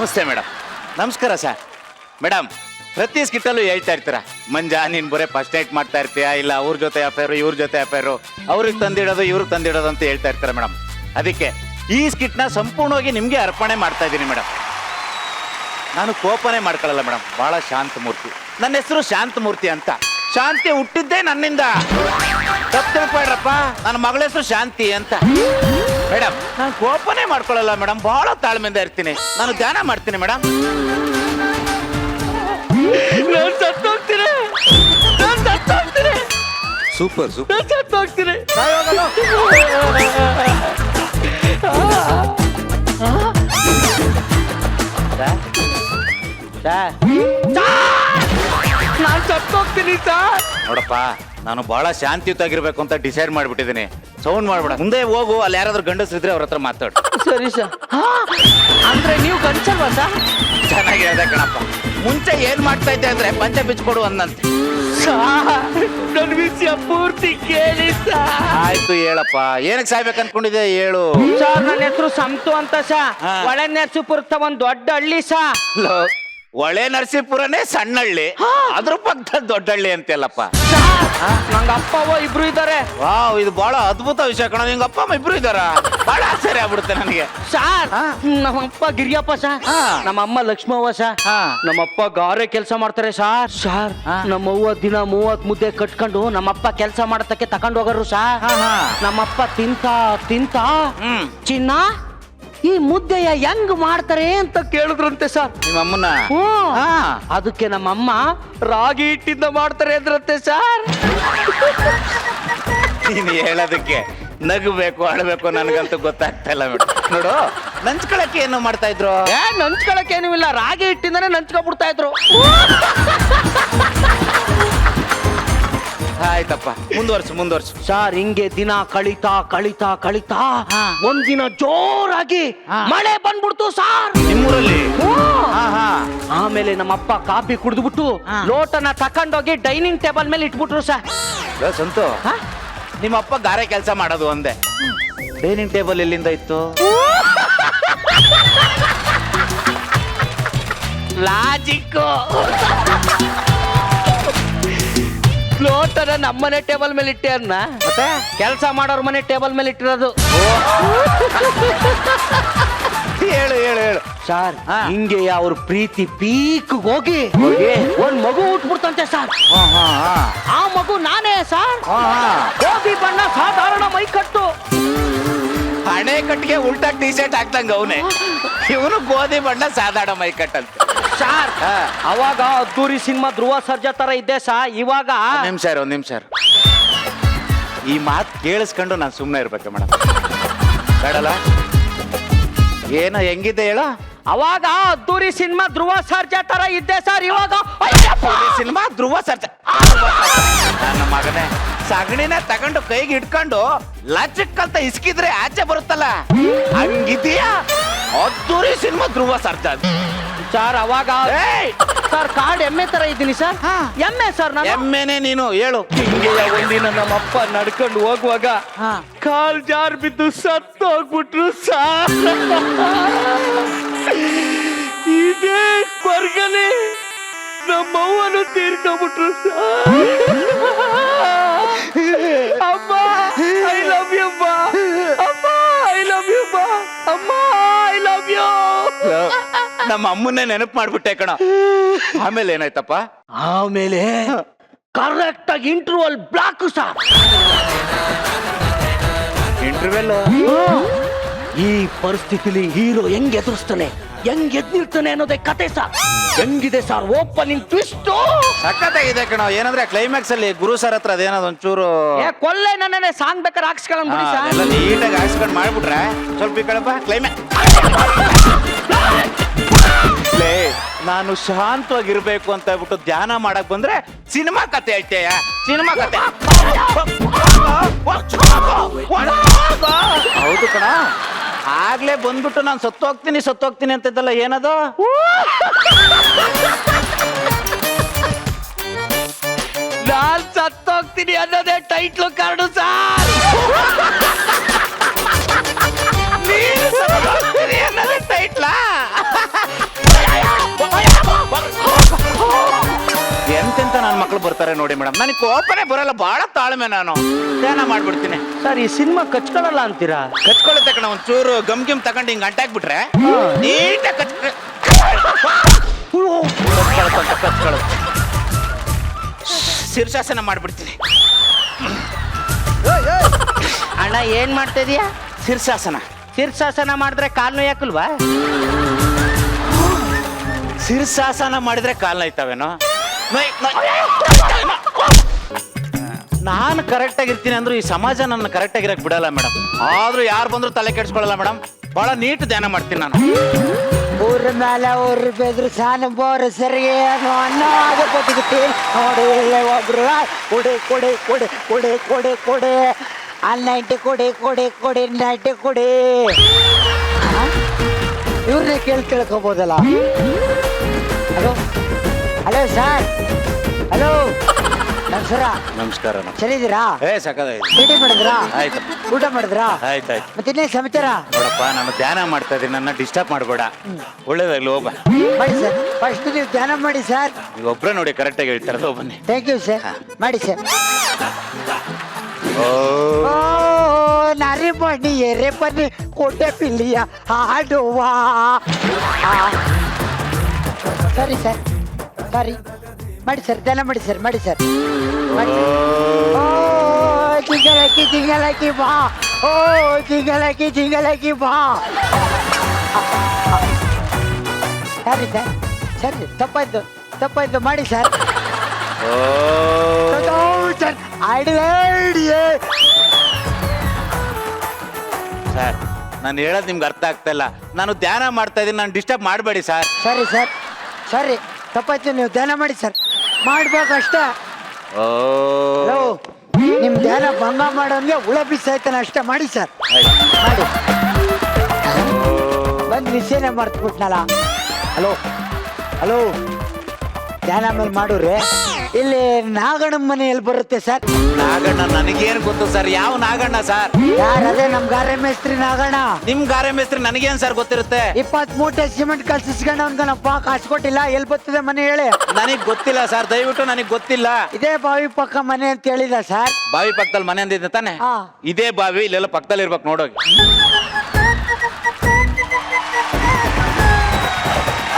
ನಮಸ್ತೆ ಮೇಡಮ್. ನಮಸ್ಕಾರ sir. Madam, ಪ್ರತಿ ಸ್ಕಿಟ್ಟಲ್ಲೂ ಹೇಳ್ತಾ ಇರ್ತೀರ, ಮಂಜಾ ನೀನ್ ಬರೇ ಫಸ್ಟ್ ನೈಟ್ ಮಾಡ್ತಾ ಇರ್ತೀಯ, ಇಲ್ಲ ಅವ್ರ ಜೊತೆ ಅಫೇರು ಇವ್ರ ಜೊತೆ ಅಫೇರು, ಅವ್ರಿಗೆ ತಂದಿಡೋದು ಇವ್ರಿಗೆ ತಂದಿಡೋದು ಅಂತ ಹೇಳ್ತಾ ಇರ್ತಾರೆ ಮೇಡಮ್. ಅದಕ್ಕೆ ಈ ಸ್ಕಿಟ್ನ ಸಂಪೂರ್ಣವಾಗಿ ನಿಮ್ಗೆ ಅರ್ಪಣೆ ಮಾಡ್ತಾ ಇದ್ದೀನಿ ಮೇಡಮ್. ನಾನು ಕೋಪನೇ ಮಾಡ್ಕೊಳ್ಳಲ್ಲ ಮೇಡಮ್, ಬಹಳ ಶಾಂತ ಮೂರ್ತಿ. ನನ್ನ ಹೆಸರು ಶಾಂತ ಮೂರ್ತಿ ಅಂತ. ಶಾಂತಿ ಹುಟ್ಟಿದ್ದೇ ನನ್ನಿಂದ. ತಪ್ಪು ತಿಳ್ಕೊಳ್ರಪ್ಪ, ನನ್ನ ಮಗಳ ಹೆಸರು ಶಾಂತಿ ಅಂತ. ಮೇಡಮ್, ನಾನು ಕೋಪನೇ ಮಾಡ್ಕೊಳ್ಳಲ್ಲ ಮೇಡಮ್, ಬಹಳ ತಾಳ್ಮೆಯಿಂದ ಇರ್ತೀನಿ. ನಾನು ಧ್ಯಾನ ಮಾಡ್ತೀನಿ ಮೇಡಮ್. ನಾನು ಸತ್ತೋಗ್ತೀನಿ, ನಾನು ಸತ್ತೋಗ್ತೀನಿ. Super super. ನಾನು ಸತ್ತೋಗ್ತೀನಿ. ನಾನು ಸತ್ತೋಗ್ತೀನಿ ಸರ್. ನೋಡಪ್ಪ, ನಾನು ಬಹಳ ಶಾಂತಿಯುತವಾಗಿರ್ಬೇಕು ಅಂತ ಡಿಸೈಡ್ ಮಾಡ್ಬಿಟ್ಟಿದ್ದೀನಿ. ಸೌಂಡ್ ಮಾಡ್ಬೇಡ, ಮುಂದೆ ಹೋಗು. ಅಲ್ಲಿ ಯಾರಾದ್ರೂ ಗಂಡಸ್ರಿದ್ರೆ ಅವ್ರ ಹತ್ರ ಮಾತಾಡು. ಸರಿ ಸರ್. ಅಂದ್ರೆ ನೀವು ಗಂಡಸಲ್ವಾ ಸರ್? ಚೆನ್ನಾಗಿ ಹೇಳ್ದೆ ಕಣಪ್ಪ. ಮುಂಚೆ ಏನ್ ಮಾಡ್ತಾ ಇದ್ದೆ ಅಂದ್ರೆ ಪಂಚ ಬಿಚ್ಕೊಡು ಅಂದಂತೆ. ನನ್ನ ವಿಷಯ ಪೂರ್ತಿ ಕೇಳಿ ಸರ್. ಆಯ್ತು ಹೇಳಪ್ಪ, ಏನಕ್ಕೆ ಸಾಯ್ಬೇಕು ಅನ್ಕೊಂಡಿದ್ದೆ ಹೇಳು. ಸರ್, ನನ್ನ ಹೆಸರು ಸಂತು ಅಂತ ಸಾ. ಹಾ. ಒಳೆ ನರಸೀಪುರದ ಒಂದ್ ದೊಡ್ಡ ಹಳ್ಳಿ ಸಾ. ಒಳೆ ನರಸೀಪುರನೇ ಸಣ್ಣ ಹಳ್ಳಿ, ಅದ್ರ ಪಕ್ಕದಲ್ಲಿ ದೊಡ್ಡ ಹಳ್ಳಿ ಅಂತೆಲ್ಲಪ್ಪ. ನಂಗ ಅಪ್ಪ ಅವ್ವ ಇಬ್ರು ಇದ್ದಾರೆ. ವಾವ್, ಇದು ಬಹಳ ಅದ್ಭುತ ವಿಷಯ ಕಣ. ನಿಂಗ ಅಪ್ಪ ಅಮ್ಮ ಇಬ್ರು ಇದ್ದಾರ? ಬಹಳ ಆಶ್ಚರ್ಯ ಆಗ್ಬಿಡುತ್ತೆ ನನಗೆ. ಸಾರ್, ನಮ್ಮಪ್ಪ ಗಿರಿಯಪ್ಪ ಸಾ, ನಮ್ಮಮ್ಮ ಲಕ್ಷ್ಮವ್ವ ಸಾ, ನಮ್ಮಪ್ಪ ಗಾರೆ ಕೆಲಸ ಮಾಡ್ತಾರೆ ಸಾರ್. ಸಾರ್, ನಮ್ಮವ್ವ ದಿನ 30 ಮುದ್ದೆ ಕಟ್ಕೊಂಡು ನಮ್ಮಪ್ಪ ಕೆಲಸ ಮಾಡತಕ್ಕೆ ತಕೊಂಡ್ ಹೋಗರು ಸಾ. ನಮ್ಮಪ್ಪ ತಿಂತ ತಿಂತ ಚಿನ್ನ ಈ ಮುದ್ದೆಯ ಹೆಂಗ್ ಮಾಡ್ತಾರೆ ಅಂತ ಕೇಳಿದ್ರಂತೆ ಸರ್. ನಿಮ್ಮಮ್ಮನ? ಅದಕ್ಕೆ ನಮ್ಮಮ್ಮ ರಾಗಿ ಹಿಟ್ಟಿಂದ ಮಾಡ್ತಾರೆ ಅಂದ್ರಂತೆ ಸರ್. ನೀನು ಹೇಳೋದಕ್ಕೆ ನಗಬೇಕು ಅಳಬೇಕು ನನಗಂತೂ ಗೊತ್ತಾಗ್ತಾ ಇಲ್ಲ ಮೇಡಮ್. ನೋಡು, ನಂಚ್ಕೊಳಕ್ಕೆ ಏನು ಮಾಡ್ತಾ ಇದ್ರು? ನಂಚ್ಕೊಳಕ್ ಏನೂ ಇಲ್ಲ, ರಾಗಿ ಹಿಟ್ಟಿಂದಾನೆ ನಂಚ್ಕೊಬಿಡ್ತಾ ಇದ್ರು. ಆಯ್ತಪ್ಪ, ಮುಂದುವರ್ಸು. ಸರ್, ಹಿಂಗೆ ದಿನ ಕಳಿತಾ ಕಳಿತಾ ಕಳಿತಾ ಒಂದಿನ ಜೋರಾಗಿ ಮಳೆ ಬಂದ್ಬಿಡ್ತು ಸಾರ್ ನಿಮ್ಮೂರಲ್ಲಿ. ಆಮೇಲೆ ನಮ್ಮಪ್ಪ ಕಾಫಿ ಕುಡಿದ್ಬಿಟ್ಟು ಲೋಟನ ತಕೊಂಡೋಗಿ ಡೈನಿಂಗ್ ಟೇಬಲ್ ಮೇಲೆ ಇಟ್ಬಿಟ್ರು ಸರ್. ಸಂತು, ನಿಮ್ಮಪ್ಪ ಗಾರೆ ಕೆಲಸ ಮಾಡೋದು ಅಂದೆ, ಡೈನಿಂಗ್ ಟೇಬಲ್ ಎಲ್ಲಿಂದ ಇತ್ತು? ಲಾಜಿಕ್. ಲೋಟನ ನಮ್ಮನೆ ಟೇಬಲ್ ಮೇಲೆ ಇಟ್ಟೆ ಅನ್ನ, ಮತ್ತೆ ಕೆಲಸ ಮಾಡೋರ್ ಮನೆ ಟೇಬಲ್ ಮೇಲೆ ಇಟ್ಟಿರೋದು. ಹೇಳು ಹೇಳು ಹೇಳು ಸರ್, ಹಿಂಗೆ ಅವ್ರ ಪ್ರೀತಿ ಪೀಕ್ ಹೋಗಿ ಒಂದ್ ಮಗು ಹುಟ್ಬಿಡ್ತಂತೆ ಸರ್. ಆ ಮಗು ನಾನೇ ಸರ್. ಗೋಧಿ ಬಣ್ಣ, ಸಾಧಾರಣ ಮೈಕಟ್ಟು. ಹಣೆ ಕಟ್ಟಿಗೆ ಉಲ್ಟಾ ಟೀ ಶರ್ಟ್ ಹಾಕ್ದಂಗ ಅವನೇ. ಇವನು ಗೋಧಿ ಬಣ್ಣ, ಸಾಧಾರಣ ಮೈ ಕಟ್ಟಂತ. ಸರ್, ಅವಾಗ ಅದ್ದೂರಿ ಸಿನಿಮಾ ಧ್ರುವ ಸರ್ಜಾ ತರ ಇದ್ದೆ ಸಾ. ಇವಾಗ ಒಂದ್ ನಿಮಿಷ ಈ ಮಾತು ಕೇಳಿಸ್ಕೊಂಡು ನಾನು ಸುಮ್ಮನೆ ಇರ್ಬೇಕು ಮೇಡಮ್. ಬೇಡಲ್ಲ, ಏನೋ ಹೆಂಗಿದ್ದೆ ಹೇಳು. ಅವಾಗ ಅದ್ದೂರಿ ಸಿನಿಮಾ ಧ್ರುವ ಸರ್ಜಾ ತರ ಇದ್ದೆ ಸರ್. ಇವಾಗ ಸಿನಿಮಾ ಧ್ರುವ ಸರ್ಜಾ. ನನ್ನ ಮಗನೇ, ಸಗಣಿನ ತಗೊಂಡು ಕೈಗೆ ಇಟ್ಕೊಂಡು ಲಚಕ್ ಅಂತ ಇಸ್ಕಿದ್ರೆ ಆಚೆ ಬರುತ್ತಲ್ಲ, ಹಂಗಿದೀಯಾ ಅದ್ದೂರಿ ಸಿನಿಮಾ ಧ್ರುವ ಸರ್ಜಾ ಸರ್. ಅವಾಗ ಸರ್ ಕಾಡ್ ಎಮ್ಮೆ ತರ ಇದ್ದೀನಿ ಸರ್. ಎಮ್ಮೆ ಸರ್, ಎಮ್ಮೆನೆ ನೀನು. ಹೇಳು. ಹಿಂಗೆ ಒಂದಿನ ನಮ್ಮಪ್ಪ ನಡ್ಕೊಂಡು ಹೋಗುವಾಗ ಕಾಲ್ ಜಾರ್ ಬಿದ್ದು ಸತ್ತು ಹೋಗ್ಬಿಟ್ರು ಸರ್. ಇದೇ ಕೊರ್ಗನೆ ನಮ್ಮವ್ವನು ತೀರ್ಕೊಂಡ್ಬಿಟ್ರು ಸರ್. ಅಮ್ಮ ಐ ಲವ್ ಯು ಅಮ್ಮ. ಅಮ್ಮ ಐ ಲವ್ ಯು ಅಮ್ಮ. ಅಮ್ಮ ಐ ಲವ್ ಯು. ನಮ್ಮ ಅಮ್ಮನ್ನೇ ನೆನಪು ಮಾಡ್ಬಿಟ್ಟೆ ಕಣ. ಆಮೇಲೆ ಏನಾಯ್ತಪ್ಪ? ಆಮೇಲೆ ಕರೆಕ್ಟ್ ಆಗಿ ಇಂಟರ್ವಲ್ ಬ್ಲಾಕ್ ಸರ್. ಇಂಟರ್ವೆಲ್. ಈ ಪರಿಸ್ಥಿತಿಲಿ ಹೀರೋ ಹೆಂಗ್ ಎದುರಿಸ್ತಾನೆ, ಹೆಂಗ್ ಎದ್ನಿರ್ತಾನೆ ಅನ್ನೋದೇ ಕತೆ ಸರ್. ಹೆಂಗಿದೆ ಸರ್ ಓಪನಿಂಗ್ ಟ್ವಿಸ್ಟ್? ಸಖತ್ತಾಗಿದೆ ಕಣ. ಏನಂದ್ರೆ ಕ್ಲೈಮ್ಯಾಕ್ಸ್ ಅಲ್ಲಿ ಗುರು ಸರ್ ಹತ್ರ ಅದೇನೋ ಒಂಚೂರು ಕೊಲ್ಲೆ ನನ್ನೇ ಸಾಂಗ್ ಬೇಕಾದ್ರೆ ಹಾಕ್ಸ್ಕೊಳ್ಳಿ ಸರ್. ನೀಟಾಗಿ ಹಾಕ್ಸ್ಕೊಂಡು ಮಾಡ್ಬಿಟ್ರೆ ಸ್ವಲ್ಪ ಈ ಕಡಪ ಕ್ಲೈಮ್ಯಾಕ್ಸ್. ನಾನು ಶಾಂತವಾಗಿರ್ಬೇಕು ಅಂತ ಹೇಳ್ಬಿಟ್ಟು ಧ್ಯಾನ ಮಾಡಕ್ ಬಂದ್ರೆ ಸಿನಿಮಾ ಕತೆ ಐತೆಯ. ಸಿನಿಮಾ ಕತೆ ಹೌದು ಕಣ. ಆಗ್ಲೇ ಬಂದ್ಬಿಟ್ಟು ನಾನು ಸತ್ತೋಗ್ತೀನಿ ಅಂತಿದ್ದಲ್ಲ, ಏನದು? ನಾನ್ ಸತ್ತೋಗ್ತೀನಿ ಅನ್ನೋದೇ ಟೈಟ್ಲು ಕಾರ್ಡು ಸಾರ್. ಅನ್ನೋದೇ ಟೈಟ್ಲಾ? ಬರ್ತಾರೆ ನೋಡಿ ಮೇಡಮ್. ನನಗೆ ಕೋಪನೇ ಬರಲ್ಲ, ಬಹಳ ತಾಳ್ಮೆ, ನಾನು ಧ್ಯಾನ ಮಾಡ್ಬಿಡ್ತೀನಿ. ಸರ್ ಈ ಸಿನಿಮಾ ಕಚ್ಕೊಳ್ಳಲ್ಲ ಅಂತೀರಾ? ಕಚ್ಕೊಳ್ಳುತ್ತೆ ಕಣ, ಒಂಚೂರು ಗಮ್ ತಗೊಂಡು ಹಿಂಗ್ ಅಂಟಾಕ್ಬಿಟ್ರೆ ನೀಟಾಗಿ ಕಚ್ಕೊಳ್ಳುತ್ತೆ. ಶೀರ್ಷಾಸನ ಮಾಡ್ಬಿಡ್ತೀನಿ. ಅಣ್ಣ ಏನ್ ಮಾಡ್ತಾ ಇದೀಯಾ? ಶೀರ್ಷಾಸನ. ಶೀರ್ಷಾಸನ ಮಾಡಿದ್ರೆ ಕಾಲ್ ನೋಯಾಕಲ್ವಾ? ಶೀರ್ಷಾಸನ ಮಾಡಿದ್ರೆ ಕಾಲ್ ನೋಯ್ತಾವೇನೋ? ನಾನು ಕರೆಕ್ಟ್ ಆಗಿರ್ತೀನಿ ಅಂದ್ರೂ ಈ ಸಮಾಜ ನನ್ನ ಕರೆಕ್ಟ್ ಆಗಿರಕ್ ಬಿಡಲ್ಲ ಮೇಡಮ್. ಆದ್ರೂ ಯಾರು ಬಂದ್ರು ತಲೆ ಕೆಡ್ಸ್ಕೊಳ್ಳಲ್ಲ ಮೇಡಮ್. ಬಹಳ ನೀಟ್ ಧ್ಯಾನ ಮಾಡ್ತೀನಿ ನಾನು. ಊರ ಮೇಲೆ ಊರು ಬೆದ್ರು ಸಾನ ಬೋರು ಸರಿಗೆ ಅನ್ನೋ ಆಗತ್ತೆ ನೋಡಿ. ಒಬ್ರು ಕೊಡೆ ಕೊಡೆ ಕೊಡೆ ಕೊಡೆ ಕೊಡೆ ಕೊಡೆ ಅಲ್ಲೈಟಿ ಕೊಡೆ ಕೊಡೆ ಕೊಡೆ ನೈಟಿ ಕೊಡೆ. ಇವ್ರನ್ನೇ ಕೇಳ್ಕೋಬೋದಲ್ಲ. ಹಲೋ ಹಲೋ ಸರ್, ಹಲೋ ನಮಸ್ಕಾರ. ನಮಸ್ಕಾರ. ಚೆನ್ನಾಗಿದ್ದೀರಾ? ಸಕದಾಯ್ತು. ಭೇಟಿ ಮಾಡಿದ್ರಾ? ಆಯ್ತು. ಊಟ ಮಾಡಿದ್ರಾ? ಆಯ್ತಾಯ್ತು. ಮತ್ತೆ ಇನ್ನೇ ಸಮಾಚಾರ? ನೋಡಪ್ಪ, ನಾನು ಧ್ಯಾನ ಮಾಡ್ತಾ ಇದ್ದೀನಿ, ನನ್ನ ಡಿಸ್ಟರ್ಬ್ ಮಾಡಬೇಡ. ಒಳ್ಳೇದಾಗ್ಲಿ, ಹೋಗ ಮಾಡಿ ಸರ್. ಫಸ್ಟ್ ನೀವು ಧ್ಯಾನ ಮಾಡಿ ಸರ್. ಈಗ ಒಬ್ಬರೇ ನೋಡಿ ಕರೆಕ್ಟ್ ಆಗಿ ಹೇಳ್ತಾರಲ್ಲ, ಬನ್ನಿ. Thank you sir. ಮಾಡಿ ಸರ್. ಓ ಓ ನಾರಿ ಬನ್ನಿ ಎರೆ ಬನ್ನಿ ಕೋಟೆ ಪಿಲ್ಲಿಯ ಹಾಡುವ. ಸರಿ ಸರ್, ಸರಿ ಮಾಡಿ ಸರ್. ಧ್ಯಾನ ಮಾಡಿ ಸರ್, ಮಾಡಿ ಸರ್, ಮಾಡಿ ಸರ್. ಓ ಜಿಂಗಲಕ್ಕಿ ಜಿಂಗಲಕ್ಕಿ ಬಾ, ಓ ಜಿಂಗಲಕ್ಕಿ ಜಿಂಗಲಕ್ಕಿ ಬಾ. ಸರಿ ಸರ್, ಸರಿ ತಪ್ಪಾಯ್ತು ತಪ್ಪಾಯ್ತು. ಮಾಡಿ ಸರ್. ಸರ್ ಸರ್, ನಾನು ಹೇಳೋದು ನಿಮ್ಗೆ ಅರ್ಥ ಆಗ್ತಾ ಇಲ್ಲ. ನಾನು ಧ್ಯಾನ ಮಾಡ್ತಾ ಇದ್ದೀನಿ, ನಾನು ಡಿಸ್ಟರ್ಬ್ ಮಾಡಬೇಡಿ ಸರ್. ಸರಿ ಸರ್, ಸರಿ ತಪ್ಪಾಯ್ತು. ನೀವು ಧ್ಯಾನ ಮಾಡಿ ಸರ್, ಮಾಡ್ಬೇಕಷ್ಟೇ. ಓ ಹಲೋ, ನಿಮ್ ಧ್ಯಾನ ಭಂಗ ಮಾಡೋಂಗೆ ಹುಳ ಬಿಸಾಯ್ತಾನೆ ಅಷ್ಟೇ. ಮಾಡಿ ಸರ್, ಮಾಡಿ. ಬಂದ್ ವಿಷಯನೇ ಮರ್ತ್ಬಿಟ್ನಲ್ಲ. ಹಲೋ ಹಲೋ, ಧ್ಯಾನ ಮೇಲೆ ಮಾಡೋರಿ. ಇಲ್ಲಿ ನಾಗಣ್ಣ ಮನೆ ಎಲ್ಲಿ ಬರುತ್ತೆ ಸರ್? ನಾಗಣ್ಣ ನನಗೇನು ಗೊತ್ತು ಸರ್? ಯಾವ ನಾಗಣ್ಣ ಸರ್? ಯಾರು? ಅದೇ ನಮ್ ಗಾರೆ ಮೇಸ್ತ್ರಿ ನಾಗಣ್ಣ. ನಿಮ್ ಗಾರೆ ಮೇಸ್ತ್ರಿ ನನಗೇನ್ ಸರ್ ಗೊತ್ತಿರುತ್ತೆ? 20 ಮೂಟೆ ಸಿಮೆಂಟ್ ಕಲ್ಸಿಸ್ಕೊಂಡ ಅನ್ಕನಪ್ಪ, ಕಾಸು ಕೊಟ್ಟಿಲ್ಲ. ಎಲ್ಲಿ ಬರ್ತದೆ ಮನೆ ಹೇಳಿ? ನನಗ್ ಗೊತ್ತಿಲ್ಲ ಸರ್, ದಯವಿಟ್ಟು ನನಗ್ ಗೊತ್ತಿಲ್ಲ. ಇದೇ ಬಾವಿ ಪಕ್ಕ ಮನೆ ಅಂತ ಹೇಳಿದ ಸರ್. ಬಾವಿ ಪಕ್ಕದಲ್ಲಿ ಮನೆ ಅಂದಿದ್ದೆ ತಾನೆ? ಹಾ. ಇದೇ ಬಾವಿ ಇಲ್ಲೆಲ್ಲ ಪಕ್ಕದಲ್ಲಿ ಇರ್ಬೇಕು, ನೋಡೋಗಿ.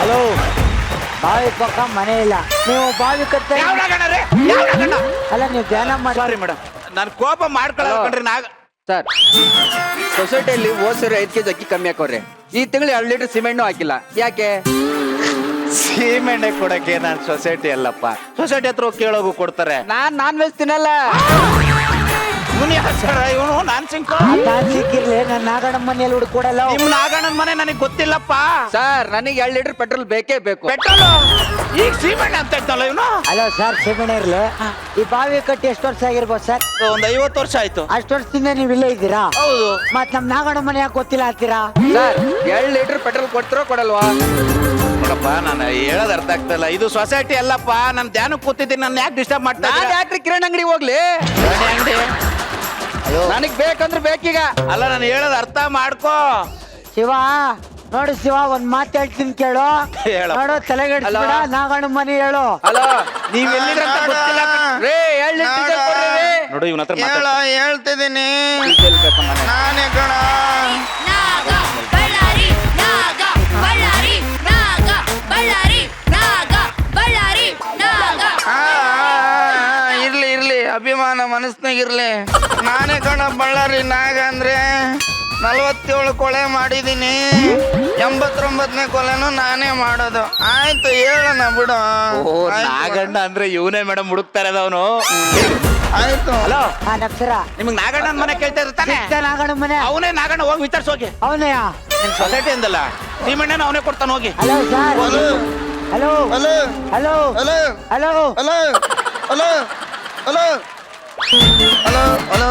ಹಲೋ, ಬಾವಿ ಪಕ್ಕ ಮನೆ ಇಲ್ಲ. ನೀವು ಬಾವಿ ಕಟ್ಟ ಅಲ್ಲ, ನೀವು ಧ್ಯಾನ ಮಾಡಿ. ಸಾರಿ ಮೇಡಮ್, ನಾನು ಕೋಪ ಮಾಡ್ಕೊಳ್ಳಿ. ನಾಗ ಸರ್, ಸೊಸೈಟಿಯಲ್ಲಿ ಹೋದ್ಸರಿ 5 ಕೆಜಿ ಅಕ್ಕಿ ಕಮ್ಮಿ ಹಾಕೋರಿ. ಈ ತಿಂಗಳು 2 ಲೀಟರ್ ಸಿಮೆಂಟ್ ಹಾಕಿಲ್ಲ. ಯಾಕೆ? ಸೀಮೆಣ್ಣೆ ಕೊಡಕ್ಕೆ ನಾನು ಸೊಸೈಟಿ ಅಲ್ಲಪ್ಪ. ಸೊಸೈಟಿ ಹತ್ರ ಹೋಗಿ ಕೇಳೋಗು, ಕೊಡ್ತಾರೆ. ನಾನ್ ವೆಜ್ ತಿನ್ನಲ್ಲ. ಇವನು ನಾನ್ ಸಿಂಕು. ನಾನ್ ಸಿಕ್ಕಿರ್ಲಿ, ನನ್ನ ನಾಗಣ್ಣ ಮನೆಯಲ್ಲಿ ಹುಡ್ಕೊಡಲ್ಲ. ನಿಮ್ ನಾಗಣ್ಣನ ಮನೆ ನನಗ್ ಗೊತ್ತಿಲ್ಲಪ್ಪ. ಸರ್, ನನಗೆ 2 ಲೀಟರ್ ಪೆಟ್ರೋಲ್ ಬೇಕೇ ಬೇಕು. ಪೆಟ್ರೋಲ್ ಈಗ ಸೀಮೆಣ್ಣೆ ಅಂತ ಇರ್ತಲ್ಲ ಇವನು. ಹಲೋ ಸರ್, ಸಿಮೆಂಟ್ ಇರ್ಲಿ. ಈ ಬಾವಿ ಕಟ್ಟಿ ಎಷ್ಟು ವರ್ಷ ಆಗಿರ್ಬೋದು ಸರ್? ಒಂದ್ 50 ವರ್ಷ ಆಯ್ತು. ಅಷ್ಟು ವರ್ಷದಿಂದ ನೀವು ಇಲ್ಲೇ ಇದ್ದೀರಾ? ಹೌದು. ಮತ್ ನಮ್ ನಾಗಣ್ಣ ಮನೆ ಯಾಕೆ ಗೊತ್ತಿಲ್ಲ ಅಂತೀರಾ? ಸರ್, 2 ಲೀಟರ್ ಪೆಟ್ರೋಲ್ ಕೊಡ್ತಿರೋ ಕೊಡಲ್ವಾ? ನೋಡಪ್ಪ, ನಾನು ಹೇಳೋದ್ ಅರ್ಥ ಆಗ್ತಾ ಇಲ್ಲ. ಇದು ಸೊಸೈಟಿ ಅಲ್ಲಪ್ಪ. ನಾನು ಧ್ಯಾನಕ್ಕೆ ಕೂತಿದ್ದೀನಿ, ನನ್ನ ಯಾಕೆ ಡಿಸ್ಟರ್ಬ್ ಮಾಡ್ತಾ ನಾನ್ ಯಾಕ್ರಿ ಕಿರಣ್ ಅಂಗಡಿ ಹೋಗ್ಲಿ? ಅಂಗಡಿ ನನಗ್ ಬೇಕಂದ್ರೆ ಬೇಕೀಗ. ಅಲ್ಲ, ನಾನು ಹೇಳೋದ್ ಅರ್ಥ ಮಾಡ್ಕೋ. ಶಿವ, ನೋಡು ಶಿವ, ಒಂದ್ ಮಾತು ಹೇಳ್ತೀನಿ ಕೇಳು. ಹೇಳಪ್ಪ. ನೋಡು, ತಲೆಗೆಡ್ಸ್ಬೇಡ. ನಾಗಣ್ಣ ಮನೆ ಹೇಳು. ಹಲೋ, ನೀವ್ ಎಲ್ಲಿದ್ರ ಅಂತ ಗೊತ್ತಿಲ್ಲ. ರೇ 2 ಲೀಟರ್ ಡೀಸೆಲ್ ಕೊಡ್ರಿ ರೀ. ನೋಡು, ಇವನ ಹತ್ರ ಹೇಳ್ತಿದ್ದೀನಿ ನಾನೇ ಕಣ. ನಾಗ ಬಳ್ಳಾರಿ, ನಾಗ ಬಳ್ಳಾರಿ, ನಾಗ ಬಳ್ಳಾರಿ, ನಾಗ ಬಳ್ಳಾರಿ, ನಾಗ. ಇರ್ಲಿ ಇರ್ಲಿ, ಅಭಿಮಾನ ಮನಸ್ನಾಗಿರ್ಲಿ. ನಾನೇ ಕಣ ಬಳ್ಳಾರಿ ನಾಗ. ಅಂದ್ರೆ 47 ಕೊಲೆ ಮಾಡಿದೀನಿ, 89ನೇ ಕೊಲೆನು ನಾನೇ ಮಾಡೋದು. ಆಯ್ತು, ಹೇಳೋಣ ಬಿಡು. ಓ, ನಾಗಣ್ಣ ಅಂದ್ರೆ ಇವನೇ ಮೇಡಮ್ ಹುಡುಕ್ತಾ ಇರೋದವನು. ಆಯ್ತು. ಹಲೋ, ಹಾ, ನಮಸ್ಕಾರ. ನಿಮಗ್ ನಾಗಣ್ಣನ ಮನೆ ಕೇಳ್ತಾ ಇರ್ತಾನೆ. ಸಿಕ್ತ ನಾಗಣ್ಣ ಮನೆ? ಅವನೇ ನಾಗಣ್ಣ, ಹೋಗಿ ವಿಚಾರಿಸೋಗಿ. ಅವನೇ? ನಿಮ್ ಸೊಸೈಟಿ ಅಂದಲ್ಲ, ಸೀಮೆಣ್ಣನ ಅವನೇ ಕೊಡ್ತಾನೆ, ಹೋಗಿ. Hello sir. Hello hello hello hello hello hello hello hello hello hello hello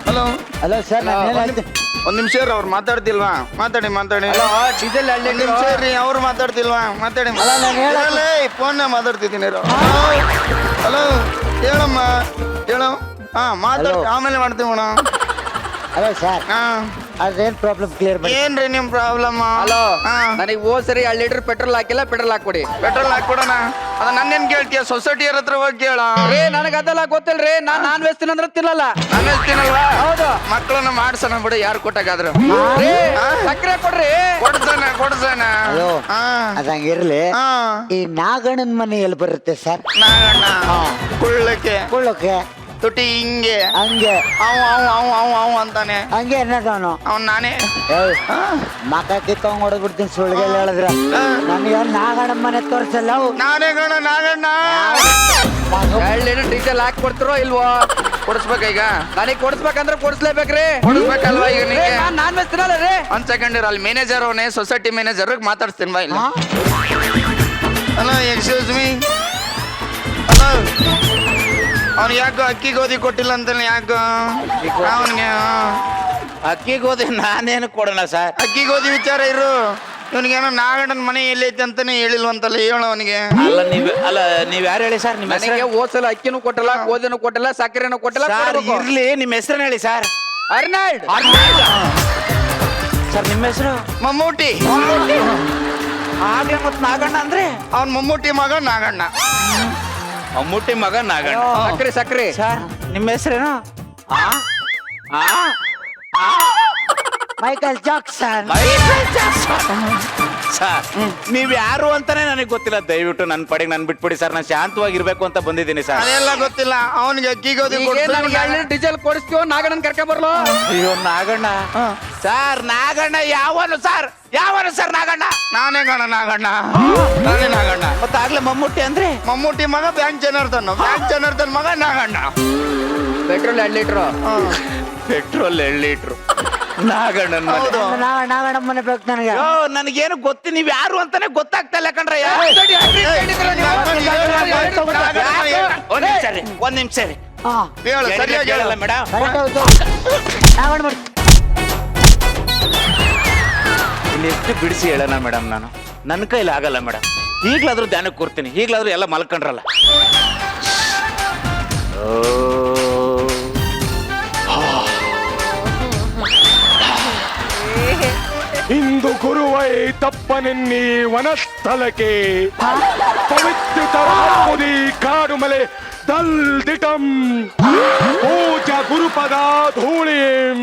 hello hello sir, ನಾನು ಏನ್ ಹೇಳ್ತೀನಿ? ಒಂದ್ ನಿಮಿಷ ರೀ, ಅವ್ರು ಮಾತಾಡ್ತಿಲ್ವಾ? ಮಾತಾಡಿ ಮಾತಾಡಿ. ಹಲೋ, ಡೀಸೆಲ್ 2 ಒಂದ್ ನಿಮಿಷ ಲೀಟರ್. ರೀ, ಅವ್ರು ಮಾತಾಡ್ತಿಲ್ವಾ? ಮಾತಾಡಿ. ಅಲ್ಲ, ನಾನ್ ಹೇಳೋದು- ಫೋನ್ ಮಾತಾಡ್ತಿದ್ದೀನಿ. ಹಲೋ, ಹೇಳಮ್ಮ, ಹೇಳು. ಹಾ, ಮಾತಾಡ್ತಿ, Hello. ಆಮೇಲೆ ಮಾಡ್ತೀವಿ ಮೇಡಮ್. ಹಲೋ ಸರ್, ಹಾ, ಅದೇನ್ ಪ್ರಾಬ್ಲಮ್ ಕ್ಲಿಯರ್ ಮಾಡಿ. ಏನ್ರಿ ನಿಮ್ ಪ್ರಾಬ್ಲಮ್? ಹಲೋ, ಹಾ, ನನಗೆ ಹೋದ್ಸರಿ 2 ಲೀಟರ್ ಪೆಟ್ರೋಲ್ ಹಾಕಿಲ್ಲ. ಪೆಟ್ರೋಲ್ ಹಾಕೊಡಿ. ಪೆಟ್ರೋಲ್ ಹಾಕೊಡೋಣ. ಅದ ನನ್ನೇನ್ ಕೇಳ್ತೀಯ ಸೊಸೈಟಿಯರ್ ಹತ್ರ ಹೋಗಿ ಕೇಳ ರೇ ನನಗ ಅದೆಲ್ಲ ಗೊತ್ತಿಲ್ರಿ ನಾನ್ ವೆಜ್ ತಿನ್ನಂದ್ರ ತಿನ್ನಲ್ಲ. ನಾನು ಹೇಳ್ತೀನಲ್ವಾ ಹೌದು. ಮಕ್ಕಳನ್ನ ಮಾಡ್ಸೋಣ ಬಿಡು ಯಾರು ಕೊಟ್ಟಾಗಾದ್ರು ರೇ, ಸಕ್ಕರೆ ಕೊಡ್ರಿ. ಕೊಡ್ಸೋಣ ಅಯ್ಯೋ ಹಾ ಅದಂಗಿರ್ಲಿ ಹಾ ಈ ನಾಗಣ್ಣನ ಮನೆ ಎಲ್ಲಿ ಬರುತ್ತೆ ಸರ್? ನಾಗಣ್ಣ ಕುಳ್ಳಕ್ಕೆ ಕೊಳ್ಳೋಕೆ ತುಟಿ ಹಿಂಗೆ ಹಂಗೆ ಅವ್ ಅಂತಾನೆ ಹಂಗೆ ಅನ್ನೋದವನು ಅವ್ನ್ ನಾನೇ ಮಕ ಕಿತ್ತವಂಗ್ ಹೊಡೆದ್ಬಿಡ್ತೀನಿ ಸುಳ್ಗೆಲ್ಲ ಹೇಳಿದ್ರ ನನಗೆ ನಾಗಣ್ಣನ ಮನೆ ತೋರ್ಸಲ್ಲ ಅವು. ನಾನೇ ಗಣ ನಾಗಣ್ಣ 2 ಲೀಟರ್ ಡೀಸೆಲ್ ಹಾಕಿ ಕೊಡ್ತಿರೋ ಇಲ್ವೋ? ಕೊಡಿಸ್ಬೇಕ ಈಗ ನನಗೆ ಕೊಡಿಸ್ಬೇಕಂದ್ರೆ ಕೊಡಿಸ್ಲೇಬೇಕ್ರಿ. ಕೊಡಿಸ್ಬೇಕಲ್ವಾ ಈಗ ನಿಂಗೆ ನಾನ್ ವೆಜ್ ತಿನ್ನಲ್ಲ ರೀ. ಒಂದ್ ಸೆಕೆಂಡ್ ಇರ ಅಲ್ಲಿ ಮ್ಯಾನೇಜರ್ ಅವನೇ ಸೊಸೈಟಿ ಮ್ಯಾನೇಜರ್ ಮಾತಾಡ್ತೀನಿ ಬಾ ಇಲ್ಲ ಹಲೋ ಎಕ್ಸ್ಕ್ಯೂಸ್ ಮೀ ಹಲೋ ಅವ್ನು ಯಾಕೋ ಅಕ್ಕಿ ಗೋಧಿ ಕೊಟ್ಟಿಲ್ಲ ಅಂತ ಯಾಕೋ ಅವನಿಗೆ ಅಕ್ಕಿ ಗೋಧಿ ನಾನೇನು ಕೊಡೋಣ ಸರ್? ಅಕ್ಕಿ ಗೋಧಿ ವಿಚಾರ ಇರು ಇವನಿಗೇನೋ ನಾಗಣ್ಣನ ಮನೆ ಎಲ್ಲೈತೆ ಅಂತಾನೆ ಹೇಳಿಲ್ವಂತಲ್ಲ ಹೇಳು ಅವನಿಗೆ ನೀವ್ ಯಾರು ಹೇಳಿ ಸರ್? ನಿಮ್ಮ ನನಗೆ ಹೆಸರು ಹೋದ್ಸಲ ಅಕ್ಕಿನೂ ಕೊಟ್ಟಲ್ಲ, ಗೋಧಿನೂ ಕೊಟ್ಟಲ್ಲ, ಸಕ್ಕರೆನೂ ಕೊಟ್ಟಲ್ಲ. ಸರ್ ಕೊಡ್ಬೇಕು. ಇರ್ಲಿ, ನಿಮ್ಮ ಹೆಸರನ್ನ ಹೇಳಿ ಸರ್. ಅರ್ನಾಲ್ಡ್. ಸರ್ ನಿಮ್ಮ ಹೆಸರು? ಮಮ್ಮೂಟಿ ಹಾಗೆ ಮತ್ ನಾಗಣ್ಣ ಅಂದ್ರೆ ಅವ್ನ್ ಮಮ್ಮೂಟಿ ಮಗ ನಾಗಣ್ಣ ಮಮ್ಮೂಟಿ ಮಗ ನಾಗಣ್ಣ. ಸಕ್ಕರೆ ಸರ್ ನಿಮ್ಮ ಹೆಸರೇನು? Michael Jackson. ಸರ್ ನೀವ್ ಯಾರು ಅಂತಾನೆ ನನಗೆ ಗೊತ್ತಿಲ್ಲ. ದಯವಿಟ್ಟು ನನ್ನ ಪಡೆಗೆ ನನ್ ಬಿಟ್ಬಿಡಿ ಸರ್. ನಾನು ಶಾಂತವಾಗಿರ್ಬೇಕು ಅಂತ ಬಂದಿದ್ದೀನಿ ಸರ್. ಅದೆಲ್ಲ ಗೊತ್ತಿಲ್ಲ ಅವನಿಗೆ ಅಕ್ಕಿ ಗೋಧಿ ಡೀಸೆಲ್ ಕೊಡಿಸ್ತೀವೋ ನಾಗಣ್ಣನ್ ಕರ್ಕ ಬರ್ಲೋ? ಅಯ್ಯೋ ನಾಗಣ್ಣ ಸರ್, ನಾಗಣ್ಣ ಯಾವನು ಸರ್? ಯಾವನು ಸರ್ ನಾಗಣ್ಣ? ನಾನೇ ಗಣ ನಾಗಣ್ಣ ನಾನೇ ನಾಗಣ್ಣ ಮತ್ತಾಗ್ಲೇ ಮಮ್ಮೂಟಿ ಅಂದ್ರೆ ಮಮ್ಮೂಟಿ ಮಗ ಬ್ಯಾಂಕ್ ಜನಾರ್ದನ್ ಮಗ Naganna petrol 2 litre. Petrol 2 litre ನಾಗಣ್ಣನ ಮನೆ. ಹೌದು ನಾಗಣ್ಣನ ಮನೆ ಬೇಕು ನನಗೆ. ಅಯ್ಯೋ ನನಗೇನು ಗೊತ್ತಿ, ನೀವ್ ಯಾರು ಅಂತಾನೆ ಗೊತ್ತಾಗ್ತಾ ಇಲ್ಲ ಕಣ್ರಯ್ಯ. ಒಂದ್ ನಿಮಿಷ ರೀ. ಹಾ ಹೇಳು ಸರಿಯಾಗಿ ಹೇಳಲ್ಲ ಮೇಡಮ್. ಕರೆಕ್ಟ್ ಹೌದು. ನಾಗಣ್ಣ ಮಾಡಿ ಇಲ್ಲಿ ಎಷ್ಟು ಬಿಡಿಸಿ ಹೇಳೋಣ ಮೇಡಮ್, ನಾನು ನನ್ನ ಕೈಲಿ ಆಗಲ್ಲ ಮೇಡಮ್. ಈಗ್ಲಾದ್ರೂ ಧ್ಯಾನಕ್ಕೆ ಕೂರ್ತೀನಿ, ಈಗ್ಲಾದ್ರೂ ಎಲ್ಲ ಮಲ್ಕೊಂಡ್ರಲ್ಲ. ಇಂದು ಗುರುವೈ ತಪ್ಪನೆನ್ನಿ ವನಸ್ಥಳಕ್ಕೆ ಪವಿತ್ರತರಾಂಬುದಿ ಕಾಡುಮಲೆ ದಲ್ದಿಟಂ ಪೂಜ ಗುರುಪದ ಧೂಳಿಂ